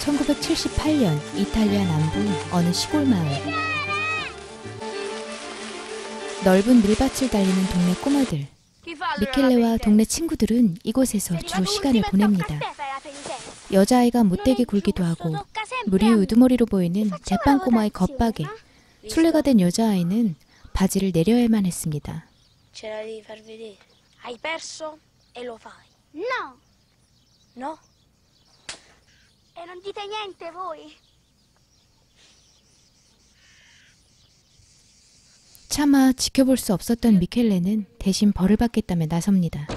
1978년 이탈리아 남부 어느 시골 마을. 넓은 밀밭을 달리는 동네 꼬마들. 미켈레와 동네 친구들은 이곳에서 주로 시간을 보냅니다. 여자아이가 못되게 굴기도 하고 무리 우두머리로 보이는 대빵 꼬마의 겉바게 술래가 된 여자아이는 바지를 내려야만 했습니다. 차마 지켜볼 수 없었던 미켈레는 대신 벌을 받겠다며 나섭니다.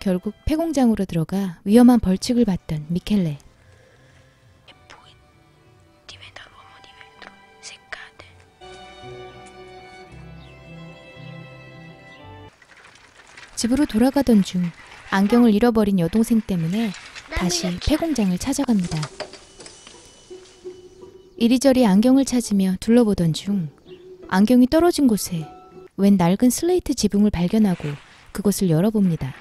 결국 폐공장으로 들어가 위험한 벌칙을 받던 미켈레. 집으로 돌아가던 중 안경을 잃어버린 여동생 때문에 다시 폐공장을 찾아갑니다. 이리저리 안경을 찾으며 둘러보던 중 안경이 떨어진 곳에 웬 낡은 슬레이트 지붕을 발견하고 그곳을 열어봅니다.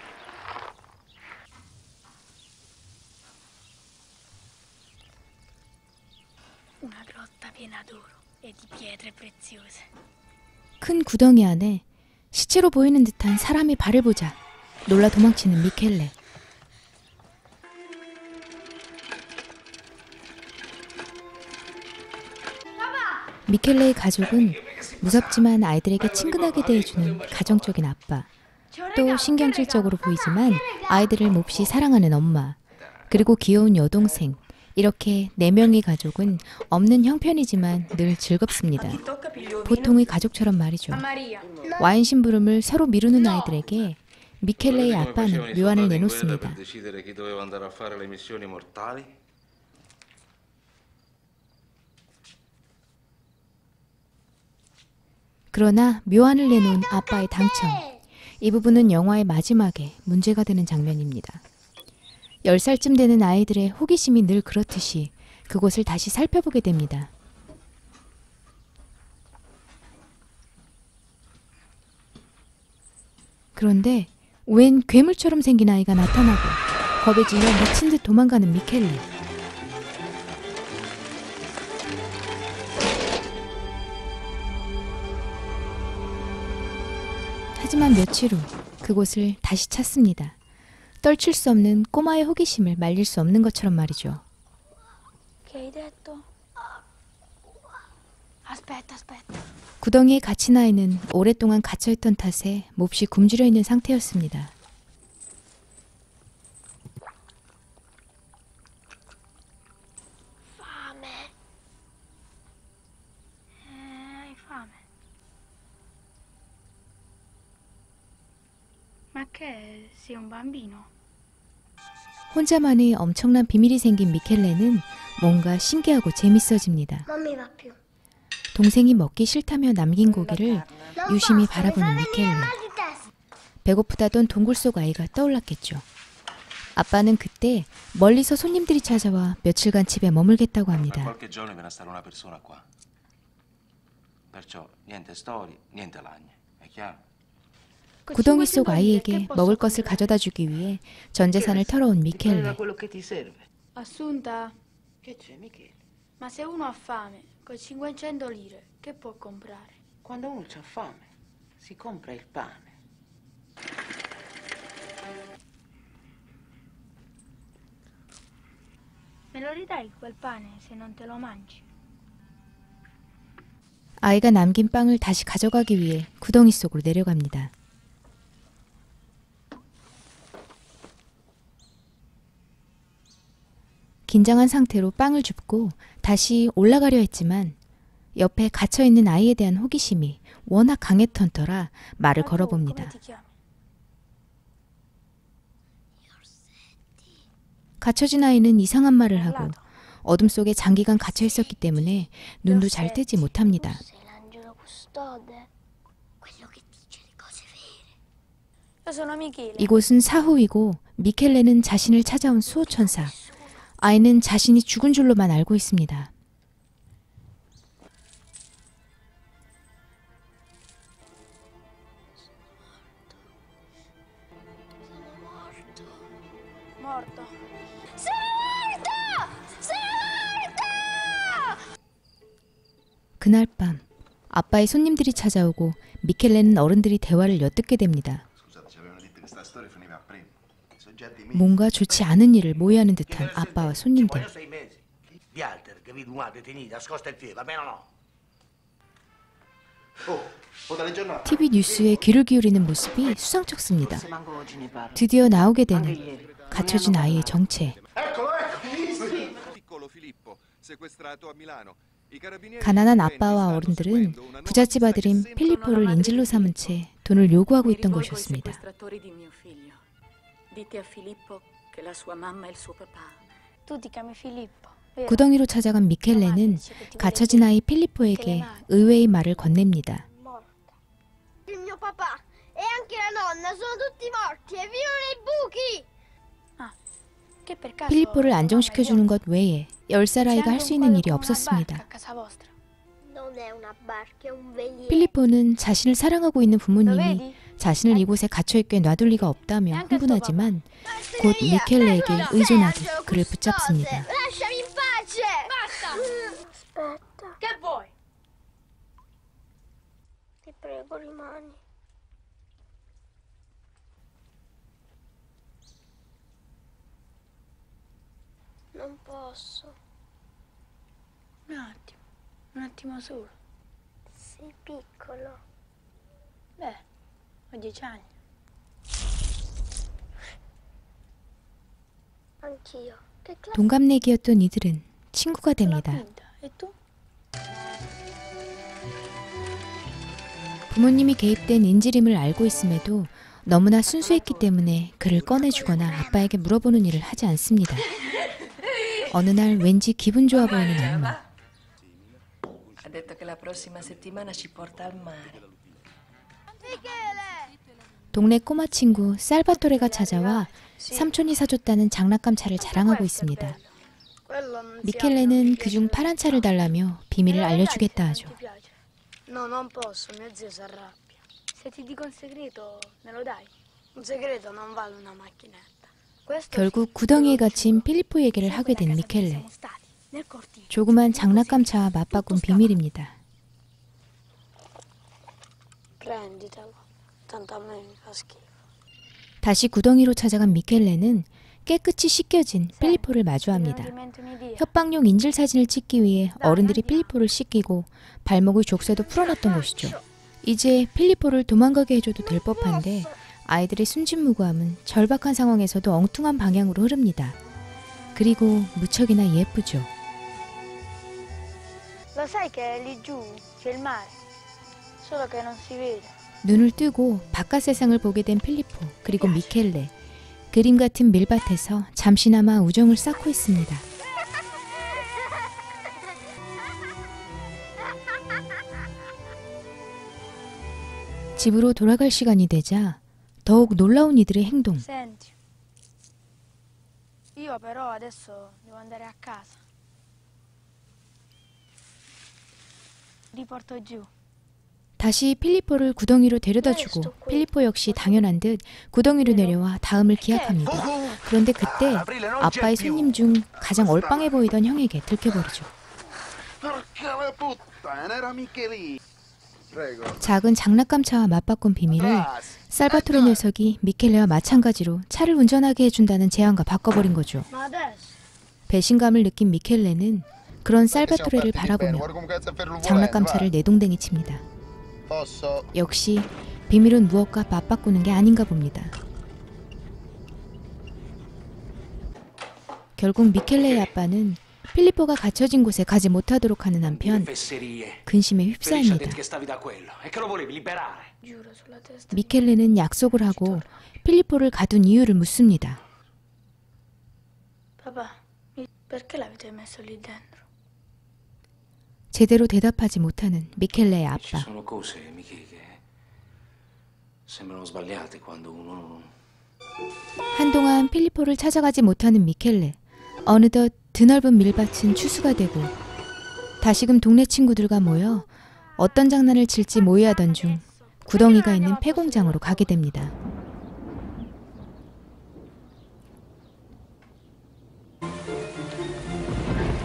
큰 구덩이 안에 시체로 보이는 듯한 사람의 발을 보자 놀라 도망치는 미켈레. 미켈레의 가족은 무섭지만 아이들에게 친근하게 대해주는 가정적인 아빠, 또 신경질적으로 보이지만 아이들을 몹시 사랑하는 엄마, 그리고 귀여운 여동생, 이렇게 4명의 가족은 없는 형편이지만 늘 즐겁습니다. 보통의 가족처럼 말이죠. 와인 심부름을 서로 미루는 아이들에게 미켈레의 아빠는 묘안을 내놓습니다. 그러나 묘안을 내놓은 아빠의 당첨. 이 부분은 영화의 마지막에 문제가 되는 장면입니다. 10살쯤 되는 아이들의 호기심이 늘 그렇듯이 그곳을 다시 살펴보게 됩니다. 그런데 웬 괴물처럼 생긴 아이가 나타나고 겁에 질려 미친 듯 도망가는 미켈레. 하지만 며칠 후 그곳을 다시 찾습니다. 떨칠 수 없는 꼬마의 호기심을 말릴 수 없는 것처럼 말이죠. 구덩이에 갇힌 아이는 오랫동안 갇혀있던 탓에 몹시 굶주려 있는 상태였습니다. 혼자만의 엄청난 비밀이 생긴 미켈레는 뭔가 신기하고 재밌어집니다. 동생이 먹기 싫다며 남긴 고기를 유심히 바라보는 미켈레. 배고프다던 동굴 속 아이가 떠올랐겠죠. 아빠는 그때 멀리서 손님들이 찾아와 며칠간 집에 머물겠다고 합니다. 구덩이 속 아이에게 먹을 것을 가져다 주기 위해 전 재산을 털어온 미켈레. Assunta, che c'è Michele? Ma se uno ha fame, con 500 lire, che può comprare? Quando uno c'ha fame, si compra il pane. Me lo ridai quel pane se non te lo mangi? 아이가 남긴 빵을 다시 가져가기 위해 구덩이 속으로 내려갑니다. 긴장한 상태로 빵을 줍고 다시 올라가려 했지만 옆에 갇혀있는 아이에 대한 호기심이 워낙 강했던 터라 말을 걸어봅니다. 갇혀진 아이는 이상한 말을 하고 어둠 속에 장기간 갇혀있었기 때문에 눈도 잘 뜨지 못합니다. 이곳은 사후이고 미켈레는 자신을 찾아온 수호천사. 아이는 자신이 죽은 줄로만 알고 있습니다. morto. Sono morto! Sono morto! 그날 밤 아빠의 손님들이 찾아오고 미켈레는 어른들이 대화를 엿듣게 됩니다. 뭔가 좋지 않은 일을 모의하는 듯한 아빠와 손님들. TV 뉴스에 귀를 기울이는 모습이 수상쩍습니다. 드디어 나오게 되는 갇혀진 아이의 정체. 가난한 아빠와 어른들은 부잣집 아들인 필리포를 인질로 삼은 채 돈을 요구하고 있던 것이었습니다. Tu ti chiami Filippo. 구덩이로 찾아간 미켈레는 갇혀진 아이 필리포에게 의외의 말을 건넵니다. Il mio papà e anche la nonna sono tutti morti e vivono nei buchi. Che per caso 필리포를 안정시켜주는 것 외에 10살 아이가 할 수 있는 일이 없었습니다. Non è una barca, è un veliero. 필리포는 자신을 사랑하고 있는 Lo 부모님이 vedi? 자신을 이곳에 갇혀있게 놔둘 리가 없다며 흥분하지만 곧 미켈레에게 의존하듯 그를 붙잡습니다. Lasciami in pace! Basta! Aspetta, Che vuoi? ti prego, rimani. Non posso. Un attimo solo. Sei piccolo. Beh, ho 10 anni. Anch'io. Che classe? 동갑내기였던 이들은 친구가 Sono la 됩니다. quinta. E tu? 부모님이 개입된 인질임을 알고 있음에도 너무나 순수했기 때문에 그를 꺼내주거나 아빠에게 물어보는 일을 하지 않습니다. 어느 날 왠지 기분 좋아 보이는 엄마. Ha detto che la prossima settimana ci porta al mare. 동네 꼬마 친구 살바토레가 찾아와 삼촌이 사줬다는 장난감 차를 자랑하고 있습니다. Quello non si 미켈레는 그중 파란 차를 달라며 비밀을 알려주겠다 하죠. Ti piace? No, non posso, mio zio si arrabbia. Se ti dico un segreto, me lo dai? Un segreto non vale una macchinetta. Questo 결국 구덩이에 갇힌 필리포에게를 하게 된 미켈레. siamo stati nel cortile. 조그만 장난감차와 맞바꾼 비밀입니다. Prenditelo, tanto a me mi fa schifo. 다시 구덩이로 찾아간 미켈레는 깨끗이 씻겨진 필리포를 마주합니다. Dimenticami Dio. 협박용 인질 사진을 찍기 위해 어른들이 필리포를 씻기고 발목의 족쇄도 풀어놨던 것이죠. 이제 필리포를 도망가게 해줘도 될 법한데 아이들의 순진무구함은 절박한 상황에서도 엉뚱한 방향으로 흐릅니다. 그리고 무척이나 예쁘죠. Lo sai che lì giù c'è il mare, solo che non si vede. 눈을 뜨고 바깥 세상을 보게 된 필리포 그리고 미켈레. 그림 같은 밀밭에서 잠시나마 우정을 쌓고 있습니다. 집으로 돌아갈 시간이 되자 더욱 놀라운 이들의 행동. Senti, io però adesso devo andare a casa. Li porto giù. 다시 필리포를 구덩이로 데려다주고 필리포 역시 당연한 듯 구덩이로 내려와 다음을 기약합니다. 그런데 그때 아빠의 손님 중 가장 얼빵해 보이던 형에게 들켜버리죠. 작은 장난감차와 맞바꾼 비밀을 살바토레 녀석이 미켈레와 마찬가지로 차를 운전하게 해준다는 제안과 바꿔버린 거죠. Ma adesso? 배신감을 느낀 미켈레는 그런 살바토레를 바라보며 장난감차를 내동댕이 칩니다. 역시 비밀은 무엇과 맞바꾸는 게 아닌가 봅니다. 결국 미켈레의 아빠는 필리포가 갇혀진 곳에 가지 못하도록 하는 한편 근심에 휩싸입니다. Giuro sulla testa. 미켈레는 약속을 하고 필리포를 가둔 이유를 묻습니다. Papà, perché l'avete messo lì dentro? 제대로 대답하지 못하는 미켈레의 Ci 아빠. sono cose, Michi, che sembrano sbagliate quando uno... 한동안 필리포를 찾아가지 못하는 미켈레. 어느덧 드넓은 밀밭은 추수가 되고 다시금 동네 친구들과 모여 어떤 장난을 칠지 모의하던 중 구덩이가 있는 폐공장으로 가게 됩니다.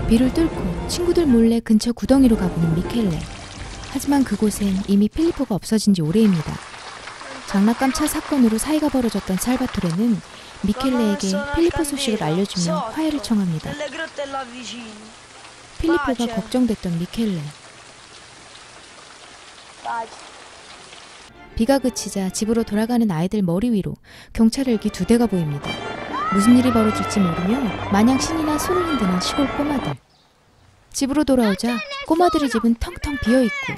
비를 뚫고 친구들 몰래 근처 구덩이로 가보는 미켈레. 하지만 그곳엔 이미 필리포가 없어진 지 오래입니다. 장난감 차 사건으로 사이가 벌어졌던 살바토레는 미켈레에게 필리포 소식을 알려주며 화해를 청합니다. 필리포가 걱정됐던 미켈레. 비가 그치자 집으로 돌아가는 아이들 머리 위로 경찰 헬기 2대가 보입니다. 무슨 일이 벌어질지 모르며 마냥 신이나 손을 흔드는 시골 꼬마들. 집으로 돌아오자 꼬마들의 집은 텅텅 비어있고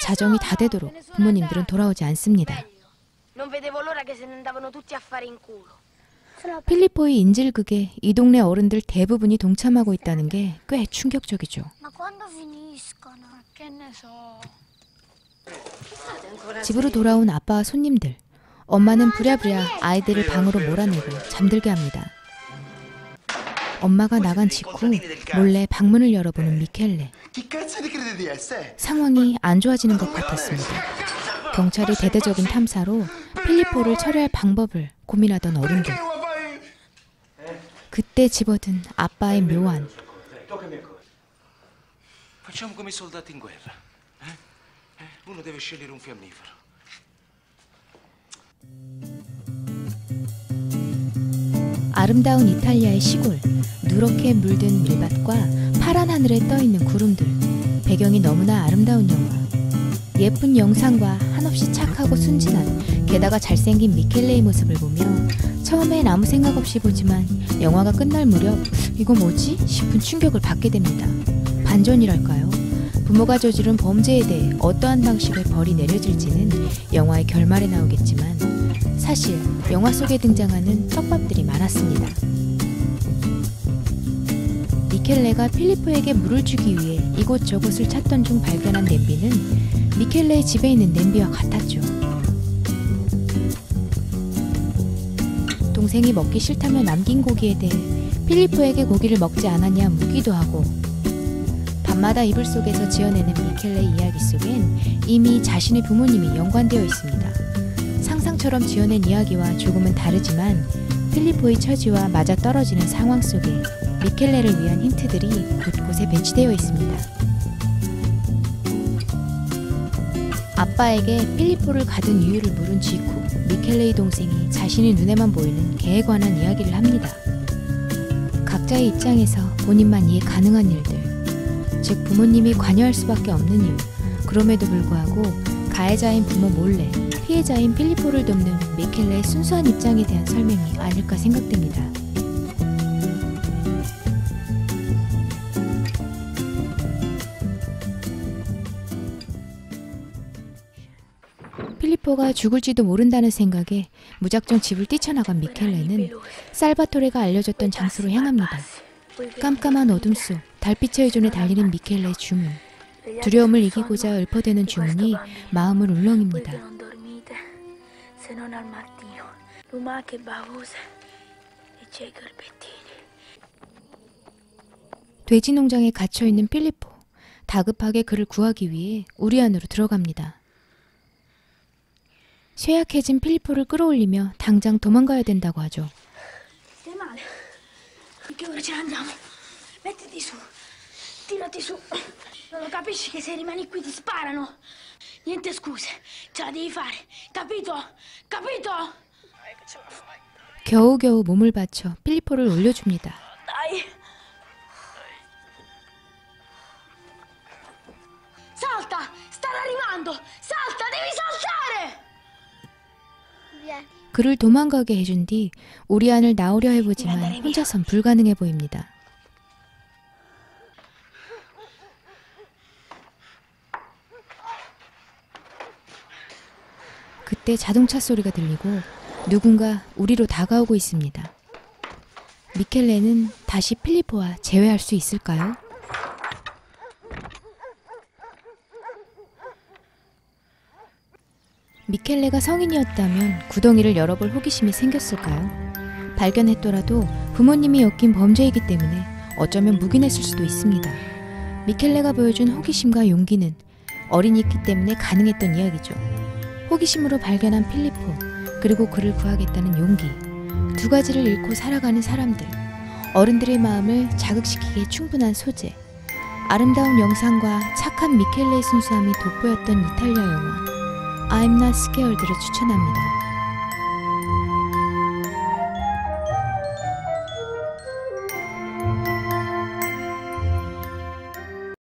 자정이 다 되도록 부모님들은 돌아오지 않습니다. 필리포의 인질극에 이 동네 어른들 대부분이 동참하고 있다는 게 꽤 충격적이죠. 집으로 돌아온 아빠와 손님들. 엄마는 부랴부랴 아이들을 방으로 몰아내고 잠들게 합니다. 엄마가 나간 직후 몰래 방문을 열어보는 미켈레. 상황이 안 좋아지는 것 같았습니다. 경찰이 대대적인 탐사로 필리포를 처리할 방법을 고민하던 어른들. 그때 집어든 아빠의 묘안. Facciamo come i soldati in guerra. Uno deve scegliere un fiammifero. 아름다운 이탈리아의 시골. 누렇게 물든 밀밭과 파란 하늘에 떠있는 구름들. 배경이 너무나 아름다운 영화. 예쁜 영상과 한없이 착하고 순진한, 게다가 잘생긴 미켈레의 모습을 보며 처음엔 아무 생각 없이 보지만 영화가 끝날 무렵 이거 뭐지? 싶은 충격을 받게 됩니다. 반전이랄까요? 부모가 저지른 범죄에 대해 어떠한 방식의 벌이 내려질지는 영화의 결말에 나오겠지만 사실 영화 속에 등장하는 떡밥들이 많았습니다. 미켈레가 필리포에게 물을 주기 위해 이곳저곳을 찾던 중 발견한 냄비는 미켈레의 집에 있는 냄비와 같았죠. 동생이 먹기 싫다며 남긴 고기에 대해 필리포에게 고기를 먹지 않았냐 묻기도 하고, 밤마다 이불 속에서 지어내는 미켈레의 이야기 속엔 이미 자신의 부모님이 연관되어 있습니다. 상상처럼 지어낸 이야기와 조금은 다르지만 필리포의 처지와 맞아떨어지는 상황 속에 미켈레를 위한 힌트들이 곳곳에 배치되어 있습니다. 아빠에게 필리포를 가둔 이유를 물은 직후 미켈레의 동생이 자신의 눈에만 보이는 개에 관한 이야기를 합니다. 각자의 입장에서 본인만 이해 가능한 일들, 즉 부모님이 관여할 수밖에 없는 이유, 그럼에도 불구하고 가해자인 부모 몰래 피해자인 필리포를 돕는 미켈레의 순수한 입장에 대한 설명이 아닐까 생각됩니다. 필리포가 죽을지도 모른다는 생각에 무작정 집을 뛰쳐나간 미켈레는 살바토레가 알려줬던 장소로 향합니다. 깜깜한 어둠 속 달빛의 의존에 달리는 미켈레의 주문. 두려움을 이기고자 읊어대는 주문이 마음을 울렁입니다. 돼지 농장에 갇혀있는 필리포. 다급하게 그를 구하기 위해 우리 안으로 들어갑니다. 쇠약해진 필리포를 끌어올리며 당장 도망가야 된다고 하죠. Tirati su. Non lo capisci che se rimani qui ti sparano? Niente scuse. Ce la devi fare. Capito? Capito? 겨우겨우 몸을 바쳐 필리포를 올려줍니다. Dai. Salta! Stanno arrivando! Salta! Devi saltare! 그를 도망가게 해준 뒤 우리 안을 나오려 해보지만 혼자선 불가능해 보입니다. 그때 자동차 소리가 들리고 누군가 우리로 다가오고 있습니다. 미켈레는 다시 필리포와 재회할 수 있을까요? 미켈레가 성인이었다면 구덩이를 열어볼 호기심이 생겼을까요? 발견했더라도 부모님이 엮인 범죄이기 때문에 어쩌면 묵인했을 수도 있습니다. 미켈레가 보여준 호기심과 용기는 어린이기 때문에 가능했던 이야기죠. 호기심으로 발견한 필리포, 그리고 그를 구하겠다는 용기. 두 가지를 잃고 살아가는 사람들. 어른들의 마음을 자극시키기에 충분한 소재. 아름다운 영상과 착한 미켈레의 순수함이 돋보였던 이탈리아 영화 I'm Not Scared를 추천합니다.